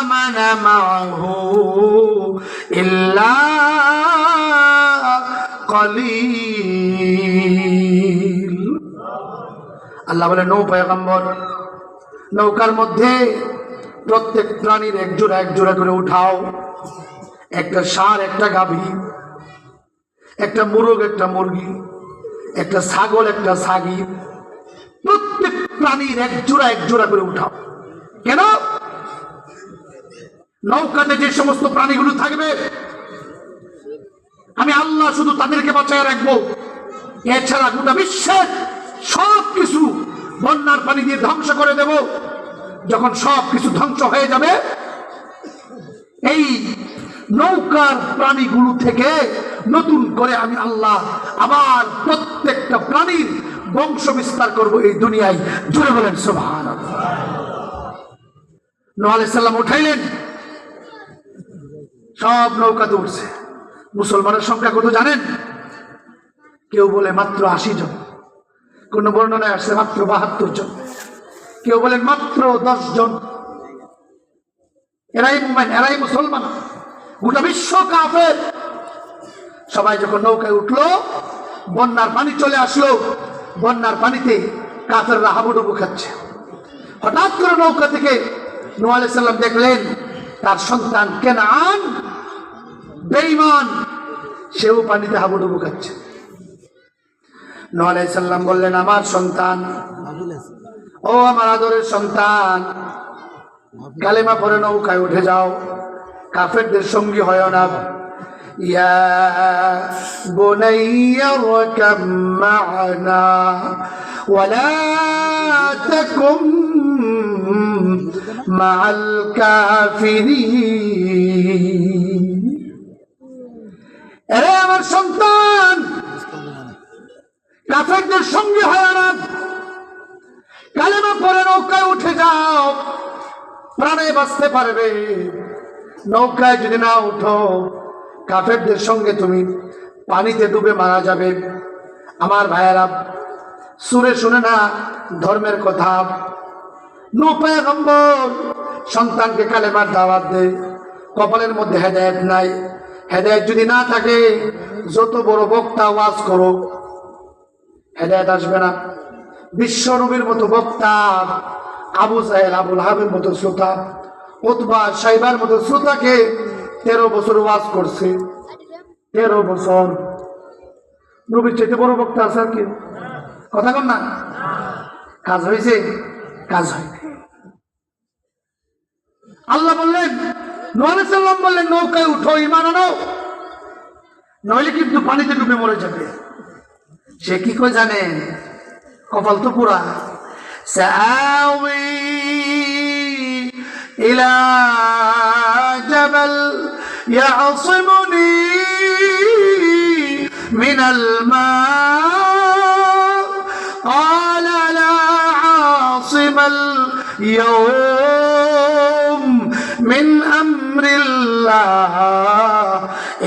আমানা মাহু ইল্লা কলিল। আল্লাহ বলে, নৌ পয়গম্বর, নৌকার মধ্যে প্রত্যেক প্রাণীর এক জোড়া করে উঠাও। একটা ষাঁড়, একটা গাভী, একটা মুরগ, একটা মুরগি, একটা ছাগল, একটা ছাগি, প্রত্যেক প্রাণীর এক জোড়া করে উঠাও। কেন? নৌকাতে যে সমস্ত প্রাণীগুলো থাকবে আমি আল্লাহ শুধু তাদেরকে বাঁচায় রাখবো, এছাড়া গোটা বিশ্বের সব কিছু বন্যার পানি দিয়ে ধ্বংস করে দেব। যখন সব কিছু ধ্বংস হয়ে যাবে, এই নৌকার প্রাণীগুলো থেকে নতুন করে আমি আল্লাহ আবার প্রত্যেকটা প্রাণীর বংশ বিস্তার করব এই দুনিয়ায়। জোরে বলেন সুবহানাল্লাহ। নূহ আলাইহিস সালাম উঠাইলেন, সব নৌকাতে উঠছে। মুসলমানের সংখ্যা কত জানেন? কেউ বলে মাত্র 80 জন, কোন বর্ণনায় আসছে মাত্র 72 জন, কেউ বলেন মাত্র 10 জন। এরাই মুমিন, এরাই মুসলমান। গোটা বিশ্ব কাফের। সবাই যখন নৌকায় উঠলো, বন্যার পানি চলে আসলো। বন্যার পানিতে কাফেররা হাবুডুবু খাচ্ছে। হঠাৎ করে নৌকা থেকে নূহ আলাইহিস সালাম দেখলেন তার সন্তান কেনান, বেঈমান, সেও পানিতে হাবুডুবু খাচ্ছে। নূহ আলাইহিস সালাম বললেন, আমার সন্তান, ও আমার আদরের সন্তান, কালেমা পড়ে নৌকায় উঠে যাও, কাফেরদের সঙ্গী হয় না। ইয়া বুনাইয়া ওয়াকাম মা'না ওয়ালা তাকুম মা'আল কাফিরিন। আরে আমার সন্তান, কাফেরদের সঙ্গী হয় না, কালেমা পড়ে নৌকায় উঠে যাও, প্রাণে বাঁচতে পারবে। নৌকায় যদি না উঠো, কাফেরদের সঙ্গে তুমি পানিতে ডুবে মারা যাবে। আমার ভাইয়েরা, সুরে শুনে না ধর্মের কথা। নূহ পয়গম্বর সন্তানকে কালেমার দাওয়াত দেয়। কপালের মধ্যে হেদায়েত নাই। হেদায়েত যদি না থাকে, যত বড় বক্তা ওয়াজ করো, হেদায়েত আসবে না। বিশ্ব নবীর মতো বক্তা, আবু জাহেল, আবুল আহাবের মতো শ্রোতা, উতবা, সাইবার মতো শ্রোতাকে 13 বছর ওয়াজ করছে। 13 বছর। নবীর চাইতে বড় বক্তা আছে আর কি? কথা কন না। কাজ হয়েছে? কাজ হয়নি। আল্লাহ বললেন, নূহ আলাইহিস সালাম বললেন, নৌকায় উঠো, ঈমান আনো, নইলে কিন্তু পানিতে ডুবে মরে যাবে। সে কি করে জানেন? কপাল তো পুরা। সাআওই ইলা জাবাল ইয়াসিমুনি মিনাল মা ক্বালা লা আসিমাল ইয়াওম মিন আমরিল্লাহ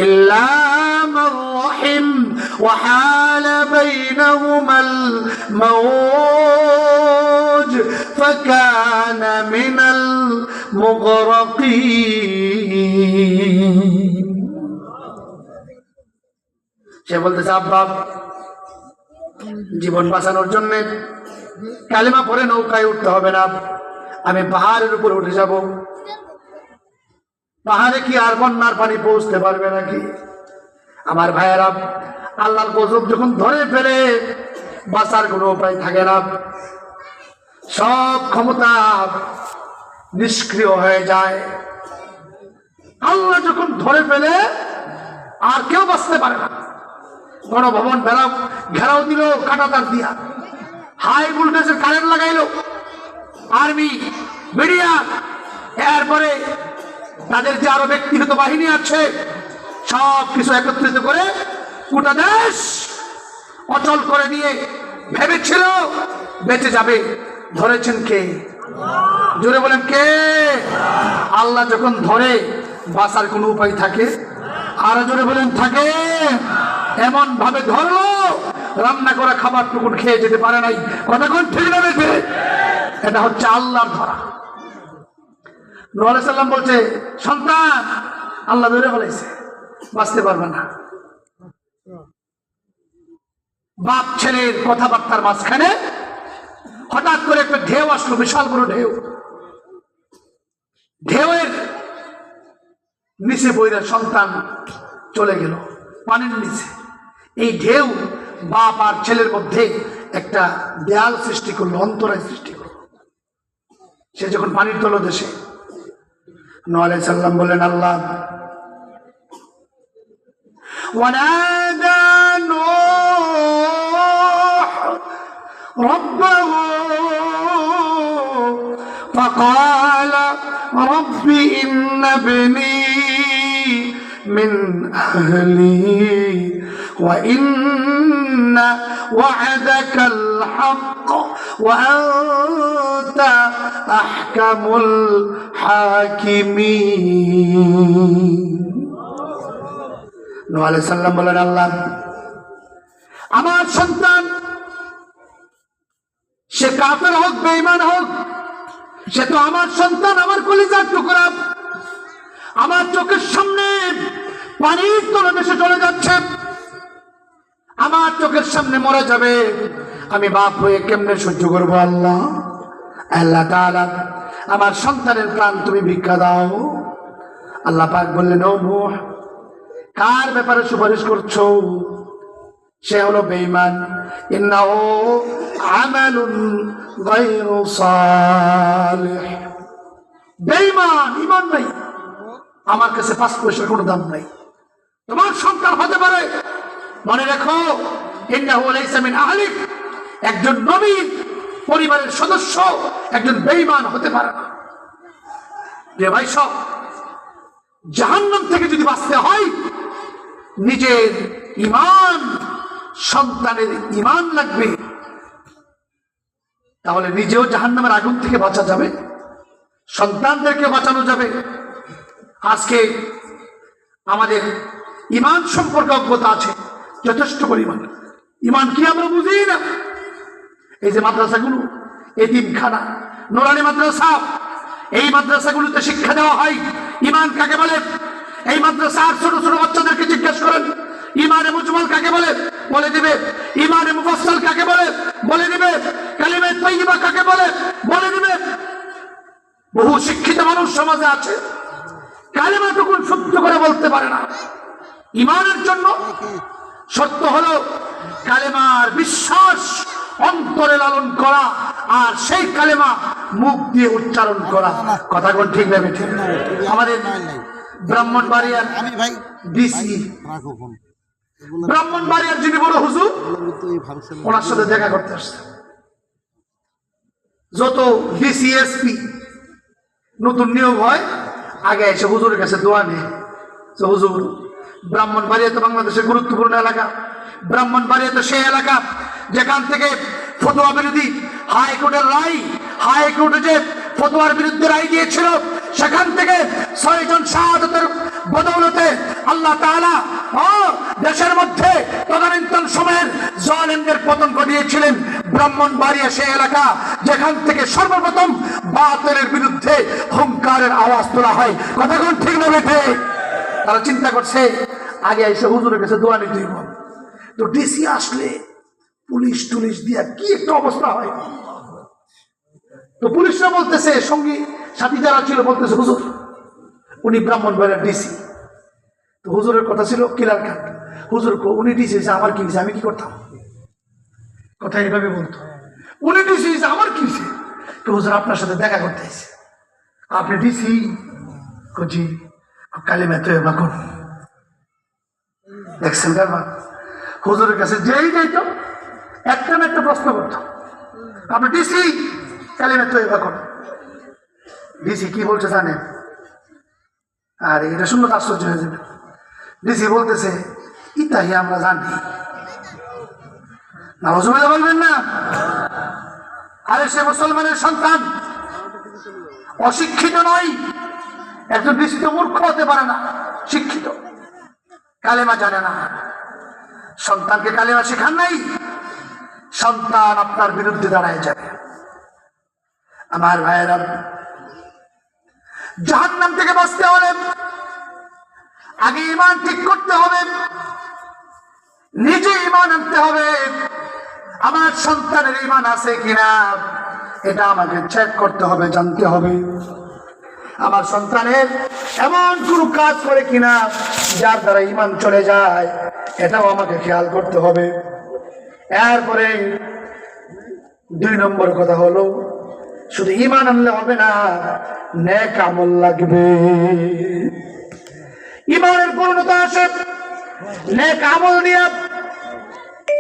ইল্লা মান রাহিম وحال بينهما الموج فكان من المغرقين। সে বলতেছে, আব্বা, জীবন বাঁচানোর জন্য কালেমা পড়ে নৌকায় উঠতে হবে না, আমি পাহাড়ের উপর উঠে যাব। পাহাড়ে কি আর বন্যার পানি পৌঁছতে পারবে নাকি? আমার ভাইয়েরা, আল্লাহর গজব যখন ধরে ফেলে, বাঁচার কোনো উপায় থাকে না। সব ক্ষমতা নিষ্ক্রিয় হয়ে যায়। আল্লাহ যখন ধরে ফেলে, আর কেউ বাঁচতে পারে না। গণভবন ঘেরাও দিল কাঁটাতার দিয়া, হাই ভোল্টেজের কারেন্ট লাগাইলো আর্মি, মিডিয়া, এরপরে তাদের যে আরো ব্যক্তিগত বাহিনী আছে, সব কিছু একত্রিত করে গোটা দেশ অচল করে নিয়ে ভেবেছিল বেঁচে যাবে। ধরেছেন কে? জোরে বলেন কে? আল্লাহ যখন ধরে, বাঁচার কোনো উপায় থাকে? আরো জোরে বলেন থাকে? এমন ভাবে ধরলো, রান্না করা খাবার টুকুন খেয়ে যেতে পারে নাই। কতক্ষণ ঠিক না বেঁচে? এটা হচ্ছে আল্লাহর ধরা। নূহ আলাইহিস সালাম বলছে, সন্তান আল্লাহ ধরে ফেলাইছে, বাঁচতে পারবে না। বাপ ছেলের কথাবার্তার মাঝখানে হঠাৎ করে একটা ঢেউ আসলো, বিশাল বড় ঢেউ। ঢেউয়ের নিচে বইরা সন্তান চলে গেল পানির নিচে। এই ঢেউ বাপ আর ছেলের মধ্যে একটা দেয়াল সৃষ্টি করলো, অন্তরায় সৃষ্টি করলো। সে যখন পানির তলদেশে, নূহ আলাইহিস সালাম বললেন, আল্লাহ ওয়ানাদা নূহ রাব্বাহু ফাকালা রাব্বি ইন্না ইবনী মিন আহলি ওয়া ইন্না ওয়া'দাকাল হক ওয়া আনতা আহকামুল হাকিমিন। নূহ আলাইহিস সালাম বলেন, আল্লাহ আমার সন্তান, সে কাফের হোক বেঈমান হোক, সে তো আমার সন্তান, আমার কলিজার টুকরা। আমার চোখের সামনে পানির তলদেশে চলে যাচ্ছে, আমার চোখের সামনে মরে যাবে। আমি বাপ হয়ে কেমনে সহ্য করবো? আল্লাহ আল্লাহ তাআলা আমার সন্তানের প্রাণ তুমি ভিক্ষা দাও। আল্লাহ পাক বললেন, ও নূহ, কার ব্যাপারে সুপারিশ করছো? সে হলো বেঈমান। ইন্নাহু আমালুন গায়রু সালিহ। বেঈমান, ঈমান নাই, আমার কাছে 5 পয়সার কোনো দাম নাই। তোমার সন্তান হতে পারে, মনে রেখো, ইন্নাহু লাইসা মিন আহলিক, একজন নবীর পরিবারের সদস্য একজন বেঈমান হতে পারে না। যে ভাই সব, জাহান্নাম থেকে যদি বাঁচতে হয়, নিজের ঈমান, সন্তানের ঈমান লাগবে, তাহলে নিজেও জাহান্নামের আগুন থেকে বাঁচা যাবে, সন্তানদেরকে বাঁচানো যাবে। আজকে আমাদের ঈমান সম্পর্কে অজ্ঞতা আছে যথেষ্ট পরিমাণ। ঈমান কি আমরা বুঝি না। এই যে মাদ্রাসাগুলো, এতিমখানা, নুরানি মাদ্রাসা, এই মাদ্রাসাগুলোতে শিক্ষা দেওয়া হয় ঈমান কাকে বলে। এই মাদ্রাসার ছোট ছোট বাচ্চাদেরকে জিজ্ঞেস করেন ঈমানে মুজমাল কাকে বলে, বলে দিবে। ঈমানে মুফাসসাল কাকে বলে, বলে দিবে। কালিমা তাইয়্যিবা কাকে বলে, বলে দিবে। বহু শিক্ষিত মানুষ সমাজে আছে, কালিমাটুকু শুদ্ধ করে বলতে পারে না। ঈমানের জন্য শর্ত হলো কালেমার বিশ্বাস অন্তরে লালন করা, আর সেই কালেমা মুখ দিয়ে উচ্চারণ করা। কথা কোন ঠিক না বেঠিক? আমাদের ব্রাহ্মণবাড়িয়ার ডিসি, ব্রাহ্মণবাড়িয়ার যিনি বড় হুজুর, ওনার সাথে দেখা করতে আসছে। যত ডিসি এসপি নতুন নিয়োগ হয়, আগে এসে হুজুরের কাছে দোয়া নেয়। হুজুর, ব্রাহ্মণবাড়িয়া তো বাংলাদেশের গুরুত্বপূর্ণ এলাকা। ব্রাহ্মণবাড়িয়া তো সেই এলাকা যেখান থেকে ফতোয়া বিরোধী হাইকোর্টের রায়, হাইকোর্টে যে ফতোয়ার বিরুদ্ধে রায় দিয়েছিল, সেখান থেকে 6 জন শাহাদাতের বদৌলতে আল্লাহ তাআলা দেশের মধ্যে তদানীন্তন সময়ের জালেমদের পতন ঘটিয়েছিলেন। ব্রাহ্মণবাড়িয়া সেই এলাকা যেখান থেকে সর্বপ্রথম বাতিলের বিরুদ্ধে হুঙ্কারের আওয়াজ তোলা হয়। কথা কোন ঠিক না বেঠে? তারা চিন্তা করছে আগে এসে হুজুরের কাছে দোয়া নিতে হইব। তো ডিসি আসলে পুলিশ টুলিশ দিয়া কি একটা অবস্থা হয়। তো পুলিশরা বলতেছে, সঙ্গী সাথী যারা ছিল বলতেছে, হুজুর উনি ব্রাহ্মণবাড়িয়ার ডিসি। তো হুজুরের কথা ছিল কিলার কাট। হুজুর উনি ডিসি হয়েছে, আমার কি হয়েছে, আমি কি করতাম? কথা এইভাবে বলতো, উনি ডিসি হয়েছে, আমার কি হয়েছে? তো হুজুর আপনার সাথে দেখা করতে এসেছে। আপনি ডিসি? জি। কালিমা তওবা করুন। দেখছেন ব্যাপার? হুজুরের কাছে যেই যাইতো একটা না একটা প্রশ্ন করতো, আপনি ডিসি? কালিমা তওবা করুন। ডিসি কি বলছে জানেন? আর এটা শুনলে আশ্চর্য হয়ে যাবে। ডিসি বলতেছে, ইতাহি আমরা জানি। নাউজুবিল্লাহ বলবেন না? আরে সে মুসলমানের সন্তান, অশিক্ষিত নয়। একজন ডিসি তো মূর্খ হতে পারে না, শিক্ষিত, কালেমা জানে না। সন্তানকে কালেমা শেখান নাই, সন্তান আপনার বিরুদ্ধে দাঁড়ায় যাবে। আমার ভাইয়েরা, জাহান্নাম থেকে বাঁচতে হলে আগে ঈমান ঠিক করতে হবে, নিজে ঈমান আনতে হবে। আমার সন্তানের ঈমান আছে কিনা এটা আমাকে চেক করতে হবে, জানতে হবে। আমার সন্তানের এমন কোনো কাজ করে কিনা যার দ্বারা ঈমান চলে যায়, এটাও আমাকে খেয়াল করতে হবে। এরপরে 2 নম্বর কথা হলো, শুধু ঈমান আনলে হবে না, নেক আমল লাগবে। ঈমানের পূর্ণতা আসে নেক আমল নিয়ে।